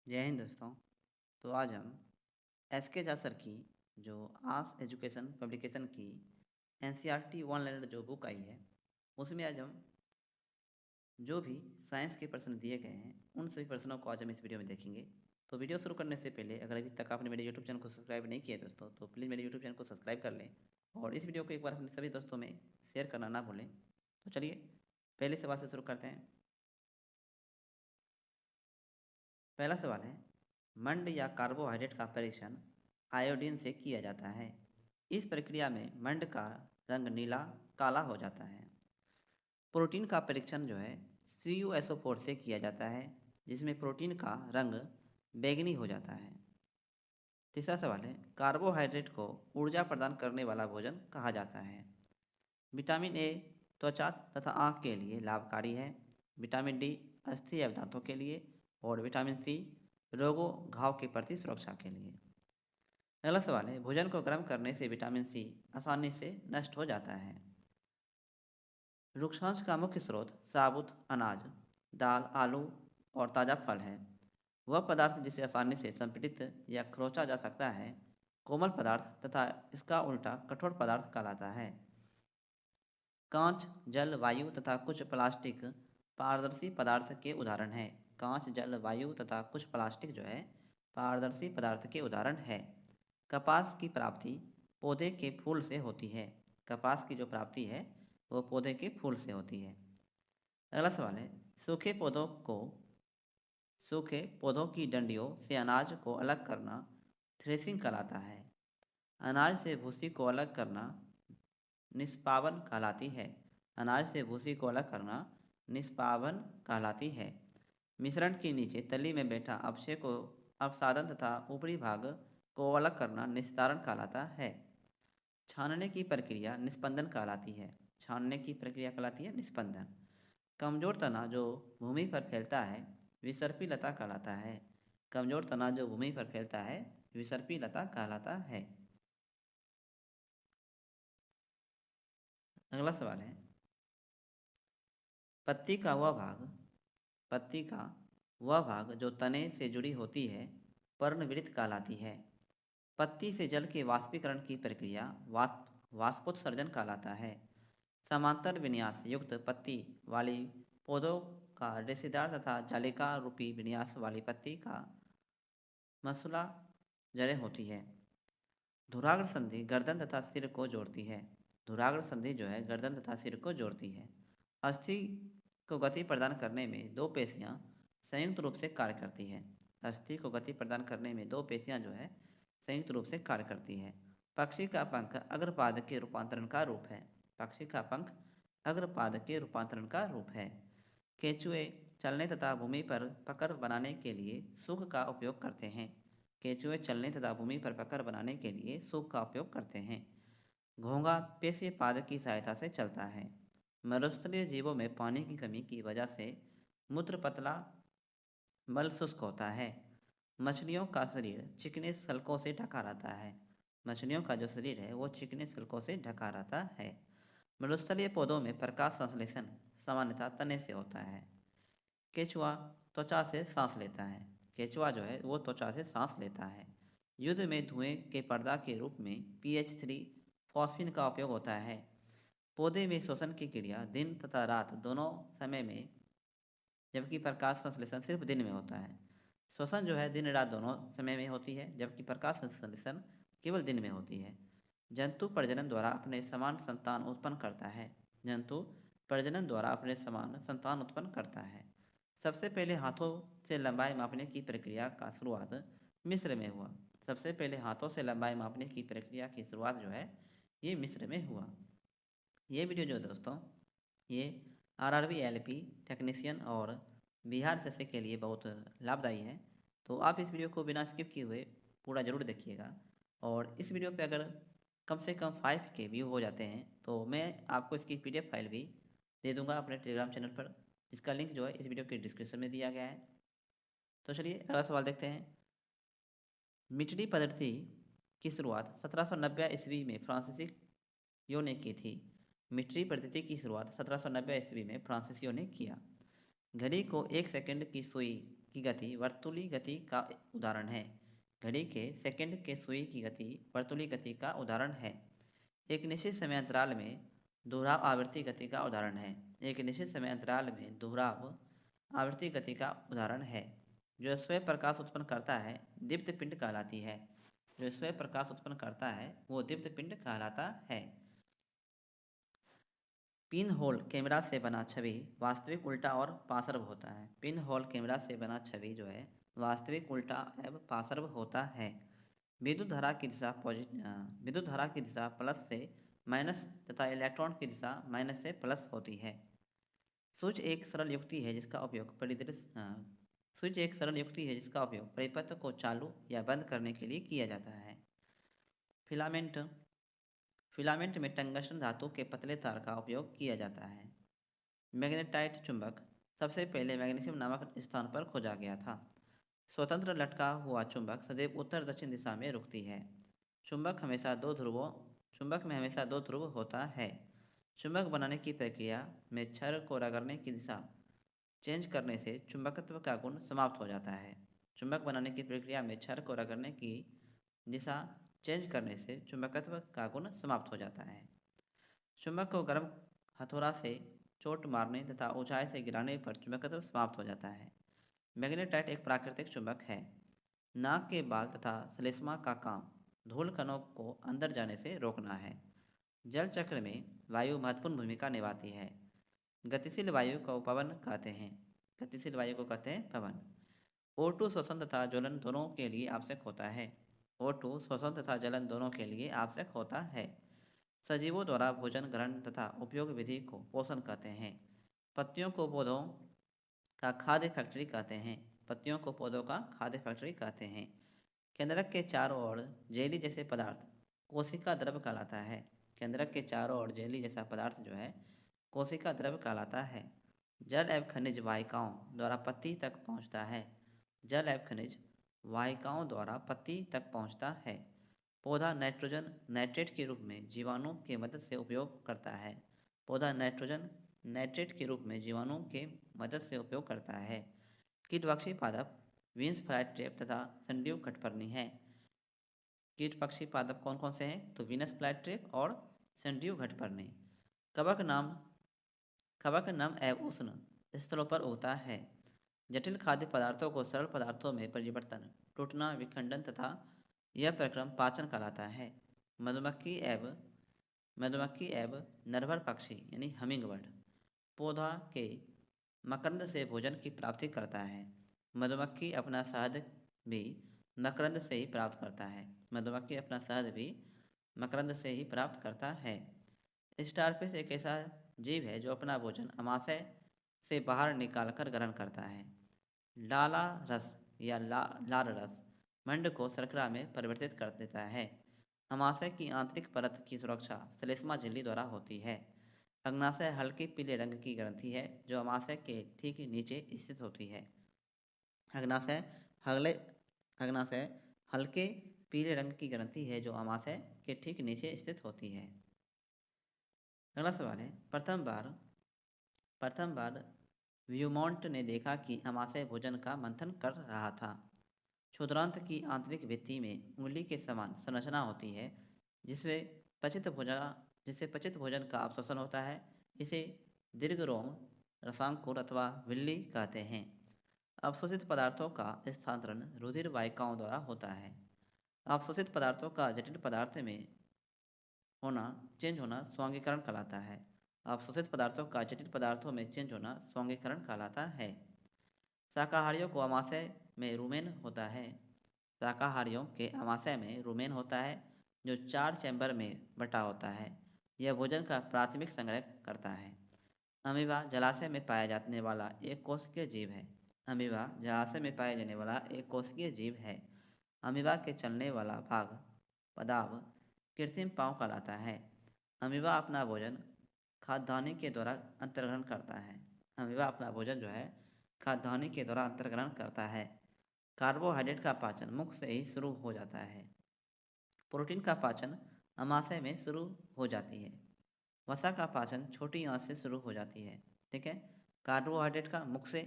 जय हिंद दोस्तों। तो आज हम एस के झा सर की जो आस एजुकेशन पब्लिकेशन की एनसीईआरटी वन लर्नर जो बुक आई है, उसमें आज हम जो भी साइंस के प्रश्न दिए गए हैं उन सभी प्रश्नों को आज हम इस वीडियो में देखेंगे। तो वीडियो शुरू करने से पहले अगर अभी तक आपने मेरे यूट्यूब चैनल को सब्सक्राइब नहीं किया है दोस्तों, तो प्लीज़ मेरे यूट्यूब चैनल को सब्सक्राइब कर लें और इस वीडियो को एक बार अपने सभी दोस्तों में शेयर करना ना भूलें। तो चलिए पहले सवाल से शुरू करते हैं। पहला सवाल है, मंड या कार्बोहाइड्रेट का परीक्षण आयोडीन से किया जाता है। इस प्रक्रिया में मंड का रंग नीला काला हो जाता है। प्रोटीन का परीक्षण जो है CuSO4 से किया जाता है, जिसमें प्रोटीन का रंग बैंगनी हो जाता है। तीसरा सवाल है, कार्बोहाइड्रेट को ऊर्जा प्रदान करने वाला भोजन कहा जाता है। विटामिन ए त्वचा तथा आँख के लिए लाभकारी है। विटामिन डी अस्थि एवं दांतों के लिए और विटामिन सी रोगों घाव के प्रति सुरक्षा के लिए। अगला सवाल है, भोजन को गर्म करने से विटामिन सी आसानी से नष्ट हो जाता है। रुक्षांश का मुख्य स्रोत साबुत अनाज, दाल, आलू और ताज़ा फल है। वह पदार्थ जिसे आसानी से संपीड़ित या खरोंचा जा सकता है कोमल पदार्थ तथा इसका उल्टा कठोर पदार्थ कहलाता है। कांच, जल, वायु तथा कुछ प्लास्टिक पारदर्शी पदार्थ के उदाहरण हैं। कांच, जल, वायु तथा कुछ प्लास्टिक जो है पारदर्शी पदार्थ के उदाहरण है। कपास की प्राप्ति पौधे के फूल से होती है। कपास की जो प्राप्ति है वो पौधे के फूल से होती है। अगला सवाल है, सूखे पौधों की डंडियों से अनाज को अलग करना थ्रेसिंग कहलाता है। अनाज से भूसी को अलग करना निष्पावन कहलाती है। अनाज से भूसी को अलग करना निष्पावन कहलाती है। मिश्रण के नीचे तली में बैठा अवशय को अपसादन तथा ऊपरी भाग को अलग करना निस्तारण कहलाता है। छानने की प्रक्रिया निस्पंदन कहलाती है। छानने की प्रक्रिया कहलाती है निस्पंदन। कमजोर तना जो भूमि पर फैलता है विसर्पी लता कहलाता है। कमजोर तना जो भूमि पर फैलता है विसर्पी लता कहलाता है। अगला सवाल है, पत्ती का वह भाग पत्ती का वह भाग जो तने से जुड़ी होती है पर्णवृत्त कहलाती है। पत्ती से जल के वाष्पीकरण की प्रक्रिया वाष्पोत्सर्जन कहलाता है। समांतर विन्यास युक्त पत्ती वाली पौधों का रेशेदार तथा जालिका रूपी विन्यास वाली पत्ती का मसूला जड़ें होती है। धुराग्र संधि गर्दन तथा सिर को जोड़ती है। धुराग्र संधि जो है गर्दन तथा सिर को जोड़ती है। अस्थि को गति प्रदान करने में दो पेशियां संयुक्त रूप से कार्य करती है। अस्थि को गति प्रदान करने में दो पेशियां जो है संयुक्त रूप से कार्य करती है। पक्षी का पंख अग्रपाद के रूपांतरण का रूप है। पक्षी का पंख अग्रपाद के रूपांतरण का रूप है। केंचुए चलने तथा भूमि पर पकड़ बनाने के लिए सूख का उपयोग करते हैं। केंचुए चलने तथा भूमि पर पकड़ बनाने के लिए सूप का उपयोग करते हैं। घोंघा पेशीय पाद की सहायता से चलता है। मरुस्थलीय जीवों में पानी की कमी की वजह से मूत्र पतला मल शुष्क होता है। मछलियों का शरीर चिकने सल्कों से ढका रहता है। मछलियों का जो शरीर है वो चिकने सल्कों से ढका रहता है। मरुस्थलीय पौधों में प्रकाश संश्लेषण सामान्यतः तने से होता है। केचुआ त्वचा से सांस लेता है। केचुआ जो है वो त्वचा से सांस लेता है। युद्ध में धुएं के पर्दा के रूप में PH3 फॉस्फिन का उपयोग होता है। पौधे में श्वसन की क्रिया दिन तथा रात दोनों समय में, जबकि प्रकाश संश्लेषण सिर्फ दिन में होता है। श्वसन जो है दिन रात दोनों समय में होती है, जबकि प्रकाश संश्लेषण केवल दिन में होती है। जंतु प्रजनन द्वारा अपने समान संतान उत्पन्न करता है। जंतु प्रजनन द्वारा अपने समान संतान उत्पन्न करता है। सबसे पहले हाथों से लंबाई मापने की प्रक्रिया का शुरुआत मिस्र में हुआ। सबसे पहले हाथों से लंबाई मापने की प्रक्रिया की शुरुआत जो है ये मिस्र में हुआ। ये वीडियो जो है दोस्तों ये RRB LP टेक्नीशियन और बिहार एसएससी के लिए बहुत लाभदायी है। तो आप इस वीडियो को बिना स्किप किए हुए पूरा ज़रूर देखिएगा। और इस वीडियो पे अगर कम से कम 5 के व्यू हो जाते हैं तो मैं आपको इसकी PDF फाइल भी दे दूंगा अपने टेलीग्राम चैनल पर, जिसका लिंक जो है इस वीडियो के डिस्क्रिप्शन में दिया गया है। तो चलिए अगला सवाल देखते हैं। मिटरी पद्धति की शुरुआत 1790 ईस्वी में फ्रांसीसियों ने की थी। मिटरी पद्धति की शुरुआत 1790 ईस्वी में फ्रांसीसियों ने किया। घड़ी को 1 सेकंड की सुई की गति वर्तुली गति का उदाहरण है। घड़ी के सेकंड के सुई की गति वर्तुली गति का उदाहरण है। एक निश्चित समय अंतराल में दोहराव आवृत्ति गति का उदाहरण है। एक निश्चित समय अंतराल में दोहराव आवृत्ति गति का उदाहरण है। जो स्वयं प्रकाश उत्पन्न करता है दीप्त पिंड कहलाती है। जो स्वयं प्रकाश उत्पन्न करता है वो दीप्त पिंड कहलाता है। पिन होल कैमरा से बना छवि वास्तविक उल्टा और पार्श्व होता है। पिन होल कैमरा से बना छवि जो है वास्तविक उल्टा एवं पार्श्व होता है। विद्युत धारा की दिशा प्लस से माइनस तथा इलेक्ट्रॉन की दिशा माइनस से प्लस होती है। स्विच एक सरल युक्ति है जिसका उपयोग परिपथ को चालू या बंद करने के लिए किया जाता है। फिलामेंट फिलामेंट में टंगस्टन धातु के पतले तार का उपयोग किया जाता है। मैग्नेटाइट चुंबक सबसे पहले मैग्नीशियम नामक स्थान पर खोजा गया था। स्वतंत्र लटका हुआ चुंबक सदैव उत्तर दक्षिण दिशा में रुकती है। चुंबक में हमेशा दो ध्रुव होता है। चुंबक बनाने की प्रक्रिया में छड़ को रगड़ने की दिशा चेंज करने से चुंबकत्व का गुण समाप्त हो जाता है। चुंबक बनाने की प्रक्रिया में छड़ को रगड़ने की दिशा चेंज करने से चुंबकत्व का गुण समाप्त हो जाता है। चुंबक को गर्म हथौड़ा से चोट मारने तथा ऊंचाई से गिराने पर चुंबकत्व समाप्त हो जाता है। मैग्नेटाइट एक प्राकृतिक चुंबक है। नाक के बाल तथा श्लेष्मा का काम धूल कणों को अंदर जाने से रोकना है। जल चक्र में वायु महत्वपूर्ण भूमिका निभाती है। गतिशील वायु को पवन कहते हैं। पवन। O2 श्वसन तथा ज्वलन दोनों के लिए आवश्यक होता है। O2 श्वसन तथा जलन दोनों के लिए आवश्यक होता है। सजीवों द्वारा भोजन ग्रहण तथा उपयोग विधि को पोषण कहते हैं। पत्तियों को पौधों का खाद्य फैक्ट्री कहते हैं। केंद्रक के चारों ओर जेली जैसे पदार्थ कोशिका द्रव कहलाता है। केंद्रक के चारों ओर जेली जैसा पदार्थ जो है कोशिका द्रव कहलाता है। जल एवं खनिज वाहिकाओं द्वारा पत्ती तक पहुंचता है। पौधा नाइट्रेट के रूप में जीवाणु के मदद से उपयोग करता है। कीटपक्षी पादप विंस फ्लाई ट्रैप तथा संड्यूक घटपर्णी है। कीटपक्षी पादप कौन कौन से हैं तो वीनस फ्लाई ट्रैप और संड्यूक घटपर्णी। कवक नम एवं उष्ण स्थलों पर उगता है। जटिल खाद्य पदार्थों को सरल पदार्थों में परिवर्तन टूटना विखंडन तथा यह प्रक्रम पाचन कहलाता है। मधुमक्खी एवं नरभर पक्षी यानी हमिंगबर्ड पौधा के मकरंद से भोजन की प्राप्ति करता है। मधुमक्खी अपना शहद भी मकरंद से ही प्राप्त करता है। स्टारफिश एक ऐसा जीव है जो अपना भोजन अमाशय से बाहर निकालकर ग्रहण करता है। लाला रस या लार रस मंड को शर्करा में परिवर्तित कर देता है। अमाशय की आंतरिक परत की सुरक्षा श्लेष्मा झिल्ली द्वारा होती है। अग्नाशय हल्के पीले रंग की ग्रंथि है जो अमाशय के ठीक नीचे स्थित होती है। अग्नाशय हल्के पीले रंग की ग्रंथि है जो अमाशय के ठीक नीचे स्थित होती है। अगला सवाल है प्रथम बार व्यूमॉन्ट ने देखा कि अमाशय भोजन का मंथन कर रहा था। क्षुद्रांत की आंतरिक भित्ति में उंगली के समान संरचना होती है जिससे पचित भोजन का अवशोषण होता है। इसे दीर्घरोम रसांकुर अथवा विल्ली कहते हैं। अवशोषित पदार्थों का स्थानांतरण रुधिर वाहिकाओं द्वारा होता है। अवशोषित पदार्थों का जटिल पदार्थ में चेंज होना स्वांगीकरण कहलाता है। अवशोषित पदार्थों का जटिल पदार्थों में चेंज होना स्वांगीकरण कहलाता है। शाकाहारियों के आमाशय में रुमेन होता है जो 4 चैम्बर में बटा होता है। यह भोजन का प्राथमिक संग्रह करता है। अमीबा जलाशय में पाया जाने वाला एक कोशिकीय जीव है। अमीबा के चलने वाला पदार्थ कृत्रिम पाँव कहलाता है। अमीबा अपना भोजन खाद्यान्नी के द्वारा अंतर्ग्रहण करता है। कार्बोहाइड्रेट का पाचन मुख से ही शुरू हो जाता है। प्रोटीन का पाचन अमाशय में शुरू हो जाती है। वसा का पाचन छोटी आंत से शुरू हो जाती है। ठीक है, कार्बोहाइड्रेट का मुख से,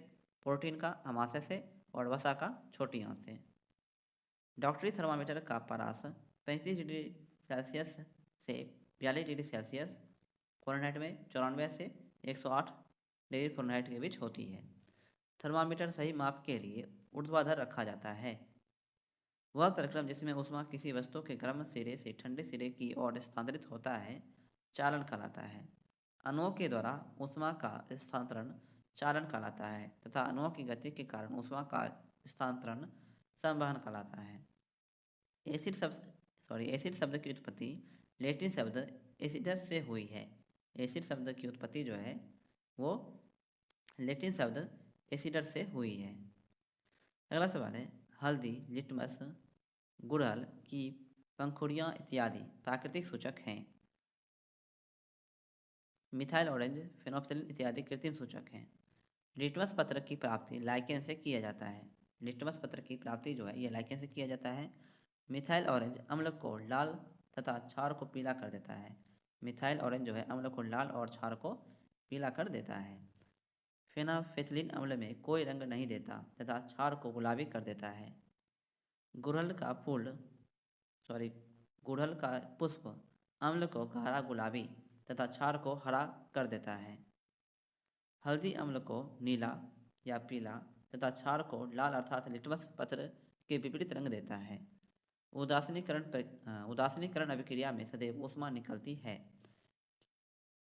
प्रोटीन का अमाशय से और वसा का छोटी आंत से। डॉक्टरी थर्मामीटर का परास 35 डिग्री सेल्सियस से 42 डिग्री सेल्सियस फ़ारेनहाइट में 94 से 108 डिग्री फ़ारेनहाइट के बीच होती है। थर्मामीटर सही माप के लिए ऊर्ध्वाधर रखा जाता है। वह प्रक्रम जिसमें ऊष्मा किसी वस्तु के गर्म सिरे से ठंडे सिरे की ओर स्थानांतरित होता है चालन कहलाता है। अणुओं के द्वारा ऊष्मा का स्थानांतरण चालन कहलाता है तथा अणुओं की गति के कारण ऊष्मा का स्थानांतरण संवहन कहलाता है। एसिड शब्द की उत्पत्ति लैटिन शब्द एसिडस से हुई है। एसिड शब्द की उत्पत्ति जो है वो लैटिन शब्द एसिडस से हुई है। अगला सवाल है, हल्दी, लिटमस, गुड़हल की पंखुड़ियाँ इत्यादि प्राकृतिक सूचक हैं। मिथाइल ऑरेंज, फेनोप्सिलिन इत्यादि कृत्रिम सूचक हैं। लिटमस पत्र की प्राप्ति लाइकेन से किया जाता है। लिटमस पत्र की प्राप्ति जो है ये लाइकेन से किया जाता है। मिथाइल ऑरेंज अम्ल को लाल तथा क्षार को पीला कर देता है। मिथाइल ऑरेंज जो है अम्ल को लाल और क्षार को पीला कर देता है। फेनाफेथलिन अम्ल में कोई रंग नहीं देता तथा क्षार को गुलाबी कर देता है। गुड़हल का गुड़हल का पुष्प अम्ल को गहरा गुलाबी तथा क्षार को हरा कर देता है। हल्दी अम्ल को नीला या पीला तथा क्षार को लाल अर्थात लिटमस पत्र के विपरीत रंग देता है। उदासीनीकरण अभिक्रिया में सदैव ऊष्मा निकलती है।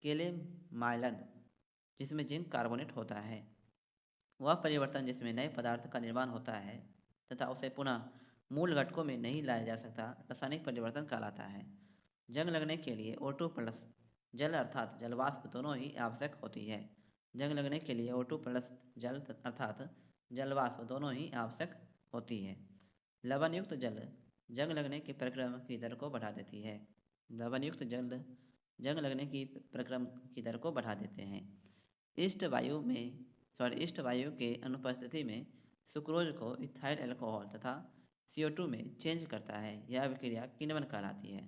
केलेमाइलन जिसमें जिंक कार्बोनेट होता है वह परिवर्तन जिसमें नए पदार्थ का निर्माण होता है तथा उसे पुनः मूल घटकों में नहीं लाया जा सकता रासायनिक परिवर्तन कहलाता है। जंग लगने के लिए O2 प्लस जल अर्थात जलवाष्प दोनों ही आवश्यक होती है। जंग लगने के लिए O2 प्लस जल अर्थात जलवाष्प दोनों ही आवश्यक होती है। लवणयुक्त जल जंग लगने की प्रक्रम की दर को बढ़ा देती है। लवणयुक्त जल जंग लगने की प्रक्रम की दर को बढ़ा देते हैं। ईस्ट वायु के अनुपस्थिति में सुक्रोज को इथाइल अल्कोहल तथा CO2 में चेंज करता है। यह अभिक्रिया किण्वन कहलाती है।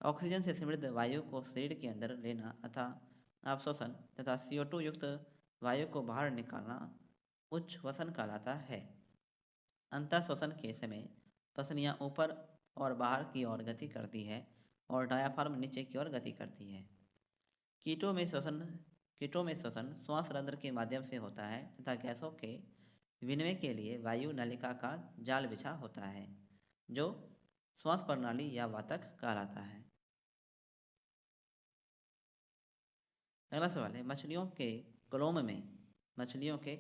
ऑक्सीजन से समृद्ध वायु को शरीर के अंदर लेना अथवा अवशोषण तथा CO2 युक्त वायु को बाहर निकालना उच्छ्वसन कहलाता है। अंतःश्वसन के समय पसलियाँ ऊपर और बाहर की ओर गति करती है और डायाफ्राम नीचे की ओर गति करती है। कीटों में श्वसन श्वास रंध्र के माध्यम से होता है तथा गैसों के विनिमय के लिए वायु नलिका का जाल बिछा होता है जो श्वास प्रणाली या वातक कहलाता है। अगला सवाल है, मछलियों के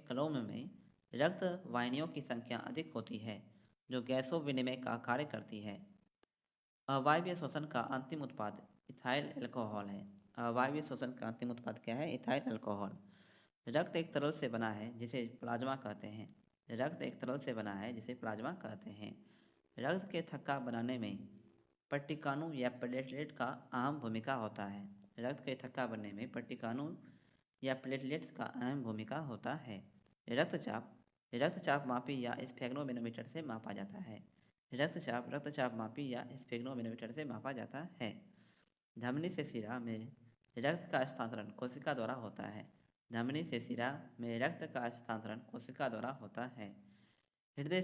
क्लोम में रक्त वाहिनियों की संख्या अधिक होती है जो गैसों विनिमय का कार्य करती है। अवायवीय श्वसन का अंतिम उत्पाद इथाइल अल्कोहल है। अवायवीय श्वसन का अंतिम उत्पाद क्या है? Ethyl alcohol. रक्त एक तरल से बना है जिसे प्लाज्मा कहते हैं। रक्त एक तरल से बना है जिसे प्लाज्मा कहते हैं। रक्त के थक्का बनाने में पट्टिकाणु या प्लेटलेट का अहम भूमिका होता है। रक्त के थक्का बनने में पट्टिकाणु या प्लेटलेट्स का अहम भूमिका होता है। रक्तचाप मापी या स्फेग्नोमेनोमीटर से मापा जाता है। रक्तचाप मापी या स्फेग्नोमेनोमीटर से मापा जाता है। धमनी से शिरा में रक्त का स्थानांतरण कोशिका द्वारा होता है। धमनी से शिरा में रक्त का स्थानांतरण कोशिका द्वारा होता है। हृदय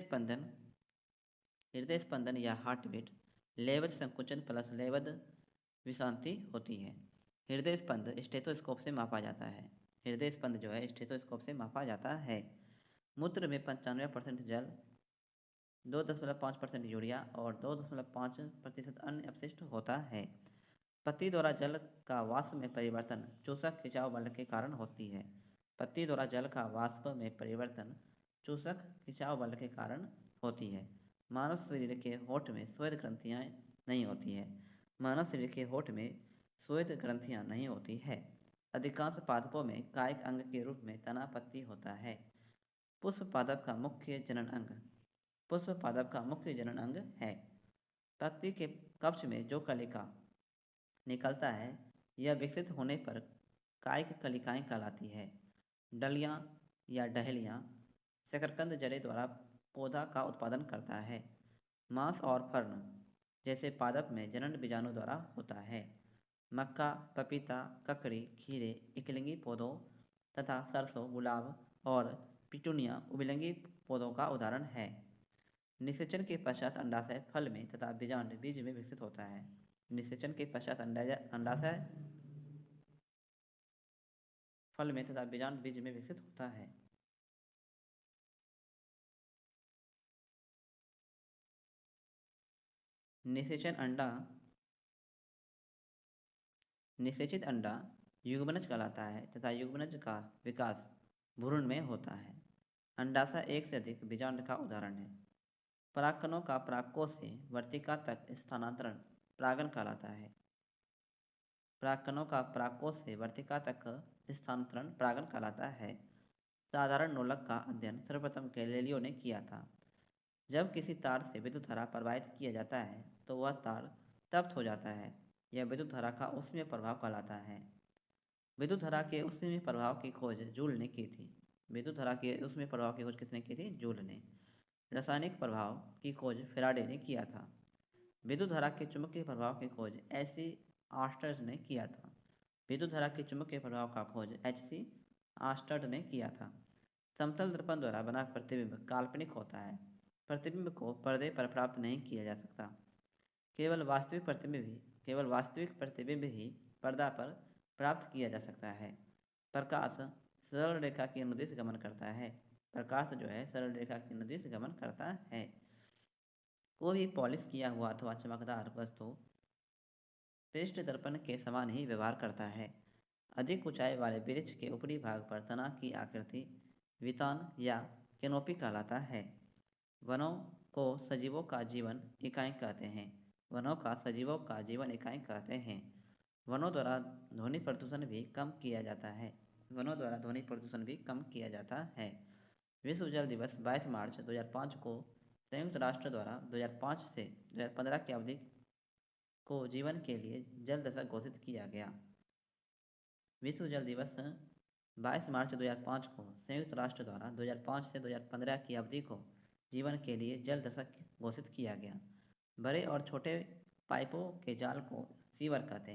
स्पंदन या हार्ट बीट लेवद संकुचन प्लस लेवद विश्रांति होती है। हृदय स्पंद स्टेथोस्कोप से मापा जाता है। हृदय स्पंद जो है स्टेथोस्कोप से मापा जाता है। मूत्र में 95% जल, 2.5% यूरिया और 2.5% अन्य अपशिष्ट होता है। पत्ती द्वारा जल का वाष्प में परिवर्तन चूसक खिंचाव बल के कारण होती है। पत्ती द्वारा जल का वाष्प में परिवर्तन चूसक खिंचाव बल के कारण होती है। मानव शरीर के होठ में श्वेत ग्रंथियाँ नहीं होती है। मानव शरीर के होठ में श्वेत ग्रंथियाँ नहीं होती है। अधिकांश पादपों में कायिक अंग के रूप में तना पत्ती होता है। पुष्प पादप का मुख्य जनन अंग है। पत्ती के कक्ष में जो कलिका निकलता है यह विकसित होने पर कायिक कलिकाएं कहलाती है। डलियां या डहलियां शकरकंद जड़े द्वारा पौधा का उत्पादन करता है। मांस और फर्ण जैसे पादप में जनन बीजाणु द्वारा होता है। मक्का, पपीता, ककड़ी, खीरे, इकलिंगी पौधों तथा सरसों, गुलाब और पिटूनिया उभयलिंगी पौधों का उदाहरण है। निषेचन के पश्चात अंडाशय फल में तथा बीजांड बीज में विकसित होता है। निषेचन के पश्चात अंडाशय फल में तथा बीजांड बीज में विकसित होता है। निषेचित अंडा युग्मनज कहलाता है तथा युग्मनज का विकास भ्रूण में होता है। अंडाशय एक से अधिक बीजांड का उदाहरण है। परागकणों का परागकोश से वर्तिका तक स्थानांतरण परागण कहलाता है। परागकणों का परागकोश से वर्तिका तक स्थानांतरण परागण कहलाता है। साधारण नोलक का अध्ययन सर्वप्रथम गैलीलियो ने किया था। जब किसी तार से विद्युत धारा प्रवाहित किया जाता है तो वह तार तप्त हो जाता है। यह विद्युत धारा का ऊष्मीय प्रभाव कहलाता है। विद्युत धारा के ऊष्मीय प्रभाव की खोज जूल ने की थी। विद्युत धारा के ऊष्मीय प्रभाव की खोज किसने की थी? जूल ने। रासायनिक प्रभाव की खोज फेराडे ने किया था। विद्युत धारा के चुंबकीय प्रभाव की खोज एच.सी. आर्मस्ट्रांग ने किया था। विद्युत धारा के चुंबकीय प्रभाव का खोज एच.सी. आर्मस्ट्रांग ने किया था। समतल दर्पण द्वारा बना प्रतिबिंब काल्पनिक होता है। प्रतिबिंब को पर्दे पर प्राप्त नहीं किया जा सकता। केवल वास्तविक प्रतिबिंब ही पर्दा पर प्राप्त किया जा सकता है। प्रकाश सरल रेखा की अनुदिश गमन करता है। प्रकाश जो है सरल रेखा की अनुदिश गमन करता है। कोई भी पॉलिश किया हुआ अथवा चमकदार वस्तु पृष्ठ दर्पण के समान ही व्यवहार करता है। अधिक ऊंचाई वाले वृक्ष के ऊपरी भाग पर तना की आकृति वितान या कैनोपी कहलाता है। वनों को सजीवों का जीवन इकाई कहते हैं। वनों द्वारा ध्वनि प्रदूषण भी कम किया जाता है। विश्व जल दिवस 22 मार्च 2005 को संयुक्त राष्ट्र द्वारा 2005 से 2015 की अवधि को जीवन के लिए जल दशक घोषित किया गया। विश्व जल दिवस 22 मार्च 2005 को संयुक्त राष्ट्र द्वारा 2005 से 2015 की अवधि को जीवन के लिए जल दशक घोषित किया गया। बड़े और छोटे पाइपों के जाल को सीवर कहते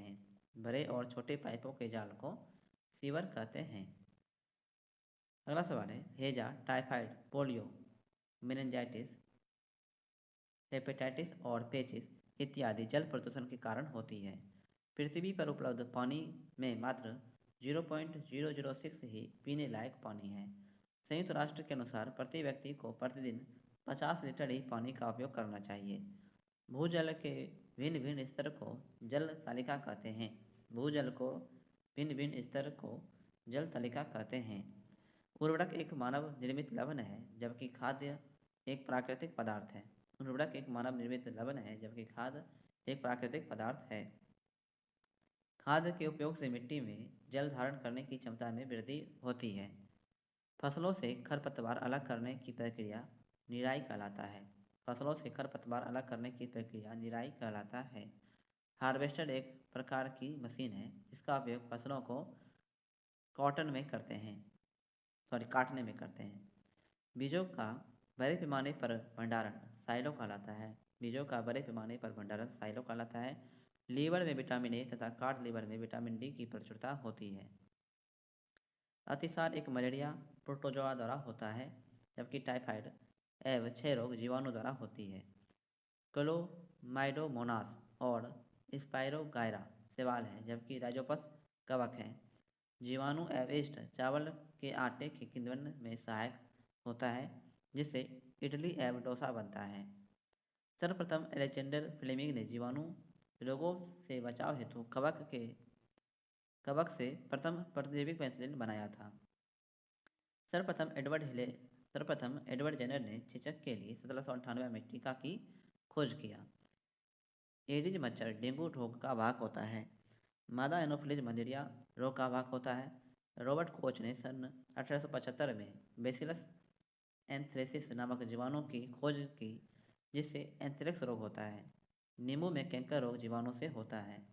हैं। अगला सवाल है, हैजा, टाइफाइड, पोलियो, मेनिंजाइटिस, हेपेटाइटिस और पेचिस इत्यादि जल प्रदूषण के कारण होती है। पृथ्वी पर उपलब्ध पानी में मात्र 0.006 ही पीने लायक पानी है। संयुक्त राष्ट्र के अनुसार प्रति व्यक्ति को प्रतिदिन 50 लीटर ही पानी का उपयोग करना चाहिए। भूजल के भिन्न भिन्न स्तर को जल तालिका कहते हैं। उर्वरक एक मानव निर्मित लवण है जबकि खाद्य एक प्राकृतिक पदार्थ है। खाद के उपयोग से मिट्टी में जल धारण करने की क्षमता में वृद्धि होती है। फसलों से खरपतवार अलग करने की प्रक्रिया निराई कहलाता है। हार्वेस्टर एक प्रकार की मशीन है। इसका उपयोग फसलों को काटने में करते हैं। बीजों का बड़े पैमाने पर भंडारण साइलो कहलाता है। लीवर में विटामिन ए तथा काट लीवर में विटामिन डी की प्रचुरता होती है। अतिसार एक मलेरिया प्रोटोजोआ द्वारा होता है जबकि टाइफाइड एवं क्षय रोग जीवाणु द्वारा होती है। क्लोमाइडोमोनास और स्पाइरोगाइरा शैवाल हैं जबकि राइजोपस कवक हैं। जीवाणु एवं यीस्ट चावल के आटे के किण्वन में सहायक होता है जिससे इडली एवं डोसा बनता है। सर्वप्रथम अलेक्जेंडर फ्लेमिंग ने जीवाणु रोगों से बचाव हेतु कवक से प्रथम प्रतिजैविक पेनिसिलिन बनाया था। सर्वप्रथम एडवर्ड जेनर ने चेचक के लिए 1798 में टीका की खोज किया। एडिज मच्छर डेंगू रोग का वाहक होता है। मादा एनोफिलीज मलेरिया रोग का वाहक होता है। रॉबर्ट कोच ने सन 1875 में बेसिलस एंथ्रेसिस नामक जीवाणु की खोज की जिससे एंथ्रेक्स रोग होता है। नींबू में कैंकर रोग जीवाणु से होता है।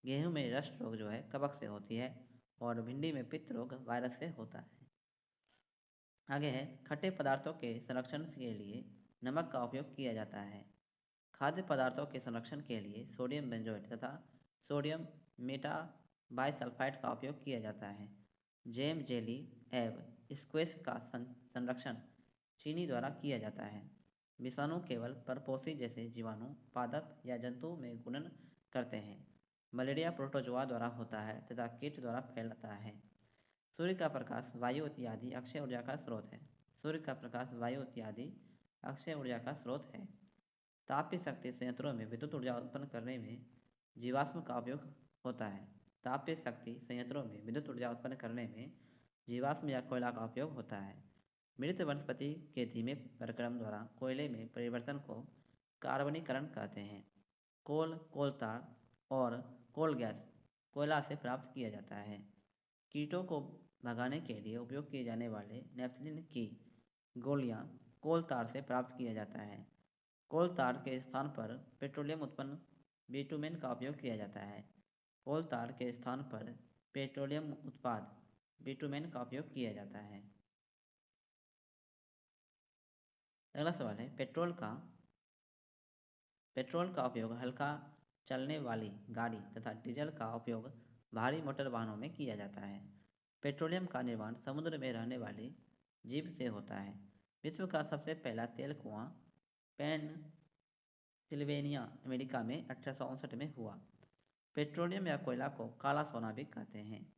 गेहूं में रस्ट रोग जो है कवक से होती है और भिंडी में पित्त रोग वायरस से होता है। आगे है, खट्टे पदार्थों के संरक्षण के लिए नमक का उपयोग किया जाता है। खाद्य पदार्थों के संरक्षण के लिए सोडियम बेंजोएट तथा सोडियम मेटाबाइसल्फाइड का उपयोग किया जाता है। जैम, जेली एवं स्क्वैश का संरक्षण चीनी द्वारा किया जाता है। विषाणु केवल परपोषी जैसे जीवाणु, पादप या जंतु में गुणन करते हैं। मलेरिया प्रोटोजोआ द्वारा होता है तथा कीट द्वारा फैलता है। सूर्य का प्रकाश, वायु इत्यादि अक्षय ऊर्जा का स्रोत है। सूर्य का प्रकाश, वायु इत्यादि अक्षय ऊर्जा का स्रोत है। तापीय शक्ति संयंत्रों में विद्युत ऊर्जा उत्पन्न करने में जीवाश्म का उपयोग होता है। तापीय शक्ति संयंत्रों में विद्युत ऊर्जा उत्पन्न करने में जीवाश्म या कोयला का उपयोग होता है। मृत वनस्पति के धीमे प्रक्रम द्वारा कोयले में परिवर्तन को कार्बनीकरण कहते हैं। कोल, कोल तार और कोल गैस कोयला से प्राप्त किया जाता है। कीटों को भगाने के लिए उपयोग किए जाने वाले नेपथलीन की गोलियां कोल तार से प्राप्त किया जाता है। कोल तार के स्थान पर पेट्रोलियम उत्पन्न बिटुमेन का उपयोग किया जाता है। कोल तार के स्थान पर पेट्रोलियम उत्पाद बिटुमेन का उपयोग किया जाता है। अगला सवाल है, पेट्रोल का उपयोग हल्का चलने वाली गाड़ी तथा डीजल का उपयोग भारी मोटर वाहनों में किया जाता है। पेट्रोलियम का निर्माण समुद्र में रहने वाली जीव से होता है। विश्व का सबसे पहला तेल कुआं पेनसिल्वेनिया, अमेरिका में 1859 में हुआ। पेट्रोलियम या कोयला को काला सोना भी कहते हैं।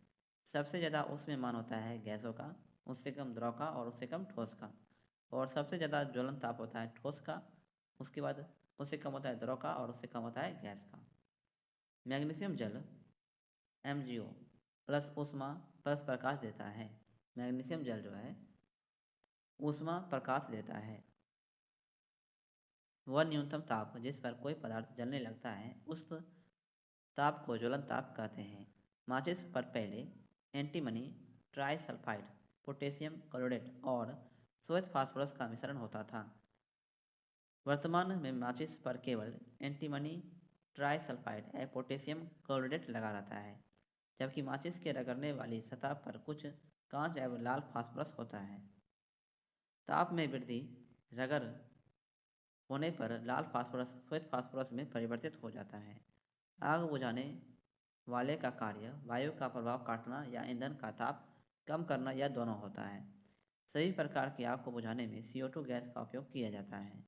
सबसे ज़्यादा उसमें मान होता है गैसों का, उससे कम द्रव का और उससे कम ठोस का। और सबसे ज़्यादा ज्वलन ताप होता है ठोस का, उसके बाद उससे कम होता है द्रव का और उससे कम होता है गैस का। मैग्नीशियम जल MgO प्लस ऊष्मा प्लस प्रकाश देता है। मैग्नीशियम जल जो है ऊष्मा प्रकाश देता है। वह न्यूनतम ताप जिस पर कोई पदार्थ जलने लगता है उस ताप को ज्वलन ताप कहते हैं। माचिस पर पहले एंटीमनी ट्राइसल्फाइड, पोटेशियम क्लोरेट और श्वेत फास्फोरस का मिश्रण होता था। वर्तमान में माचिस पर केवल एंटीमनी ट्राइसल्फाइड या पोटेशियम क्लोरेट लगा रहता है, जबकि माचिस के रगड़ने वाली सतह पर कुछ कांच एवं लाल फास्फोरस होता है। ताप में वृद्धि रगड़ होने पर लाल फास्फोरस श्वेत फास्फोरस में परिवर्तित हो जाता है। आग बुझाने वाले का कार्य वायु का प्रभाव काटना या ईंधन का ताप कम करना या दोनों होता है। सभी प्रकार की आग को बुझाने में CO2 गैस का उपयोग किया जाता है।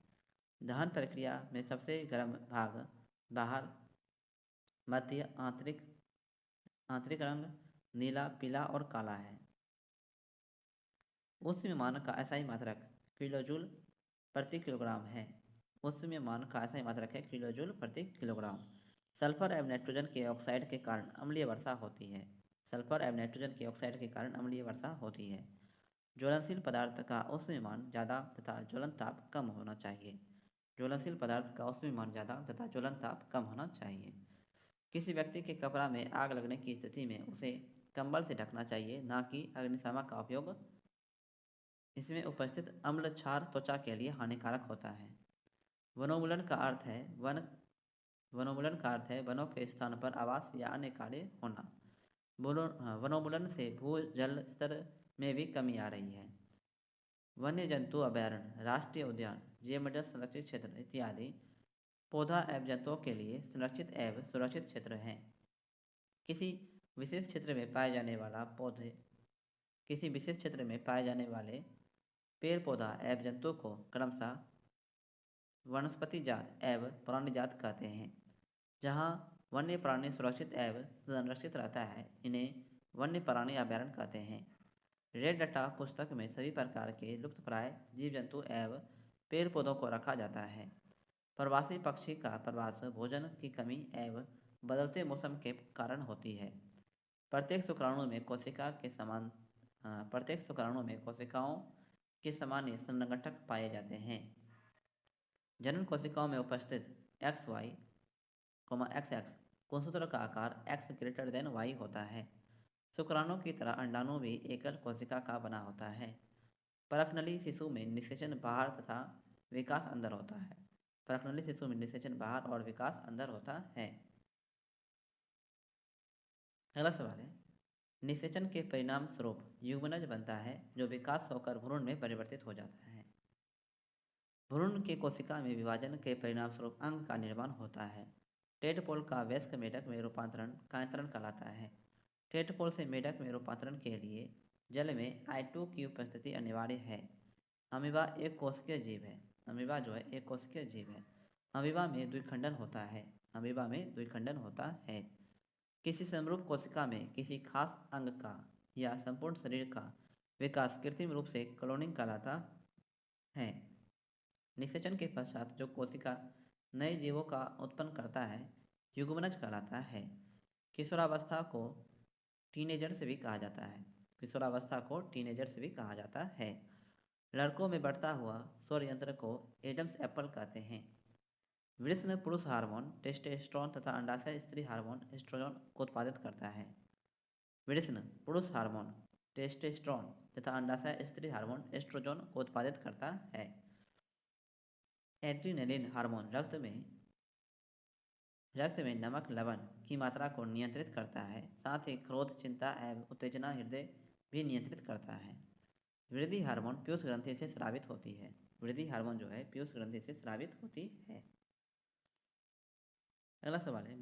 दहन प्रक्रिया में सबसे गर्म भाग बाहर, मध्य, आंतरिक रंग नीला, पीला और काला है। उष्मीयमान का SI मात्रक किलोजूल प्रति किलोग्राम है। उष्मीयमान का SI मात्रक है किलोजूल प्रति किलोग्राम। सल्फर एवं नाइट्रोजन के ऑक्साइड के कारण अम्लीय वर्षा होती है। सल्फर एवं नाइट्रोजन के ऑक्साइड के कारण अम्लीय वर्षा होती है। ज्वलनशील पदार्थ का उष्मीयमान ज़्यादा तथा ज्वलन ताप कम होना चाहिए। ज्वलनशील पदार्थ का उष्मीयमान ज़्यादा तथा ज्वलन ताप कम होना चाहिए। किसी व्यक्ति के कपड़ा में आग लगने की स्थिति में उसे कंबल से ढकना चाहिए, ना कि अग्निशामक का उपयोग। इसमें उपस्थित अम्ल क्षार त्वचा के लिए हानिकारक होता है। वनोन्मूलन का अर्थ है वनों के स्थान पर आवास या अन्य कार्य होना। वनोन्मूलन से भू जल स्तर में भी कमी आ रही है। वन्य जंतु अभयारण्य, राष्ट्रीय उद्यान, जीवमंडल संरक्षित क्षेत्र इत्यादि पौधा एवं जंतुओं के लिए संरक्षित एवं सुरक्षित क्षेत्र हैं। किसी विशेष क्षेत्र में पाए जाने वाले पेड़ पौधा एवं जंतु को क्रमशः वनस्पति जात एवं प्राणी जात कहते हैं। जहाँ वन्य प्राणी सुरक्षित एवं संरक्षित रहता है, इन्हें वन्य प्राणी अभयारण्य कहते हैं। रेड डाटा पुस्तक में सभी प्रकार के लुप्तप्राय जीव जंतु एवं पेड़ पौधों को रखा जाता है। प्रवासी पक्षी का प्रवास भोजन की कमी एवं बदलते मौसम के कारण होती है। प्रत्येक शुक्राणु में कोशिकाओं के सामान्य संगठक पाए जाते हैं। जनन कोशिकाओं में उपस्थित XY, XX गुणसूत्र का आकार X>Y होता है। शुक्राणु की तरह अंडाणु भी एकल कोशिका का बना होता है। परखनली शिशु में निषेचन बाहर तथा विकास अंदर होता है। परखनली शिशु में निषेचन बाहर और विकास अंदर होता है। अगला सवाल है, निषेचन के परिणाम स्वरूप युग्मनज बनता है जो विकास होकर भ्रूण में परिवर्तित हो जाता है। भ्रूण के कोशिका में विभाजन के परिणाम स्वरूप अंग का निर्माण होता है। टेडपोल का वयस्क मेढक में रूपांतरण कायांतरण कहलाता है। टेडपोल से मेढक में रूपांतरण के लिए जल में I2 की उपस्थिति अनिवार्य है। अमीबा एक कोशिकीय जीव है। अमीबा जो है एक कोशिकीय जीव है। अमीबा में द्विखंडन होता है। अमीबा में द्विखंडन होता है। किसी समरूप कोशिका में किसी खास अंग का या संपूर्ण शरीर का विकास कृत्रिम रूप से क्लोनिंग कहलाता है। निषेचन के पश्चात जो कोशिका नए जीवों का उत्पन्न करता है युग्मनज कहलाता है। किशोरावस्था को टीनेजर से भी कहा जाता है। किशोरावस्था को टीनेजर से भी कहा जाता है। लड़कों में बढ़ता हुआ स्वर यंत्र को एडम्स एप्पल कहते हैं। वृषण पुरुष हार्मोन टेस्टोस्टेरोन तथा अंडाशय स्त्री हार्मोन एस्ट्रोजन को उत्पादित करता है। वृषण पुरुष हार्मोन टेस्टोस्टेरोन तथा अंडाशय स्त्री हार्मोन एस्ट्रोजन को उत्पादित करता है। एड्रिनलिन हार्मोन रक्त में नमक लवण की मात्रा को नियंत्रित करता है। साथ ही क्रोध चिंता एवं उत्तेजना हृदय भी नियंत्रित करता है। वृद्धि हार्मोन पीयूष ग्रंथि से स्रावित होती है। वृद्धि हार्मोन जो है पीयूष ग्रंथि से स्रावित होती है। अगला सवाल है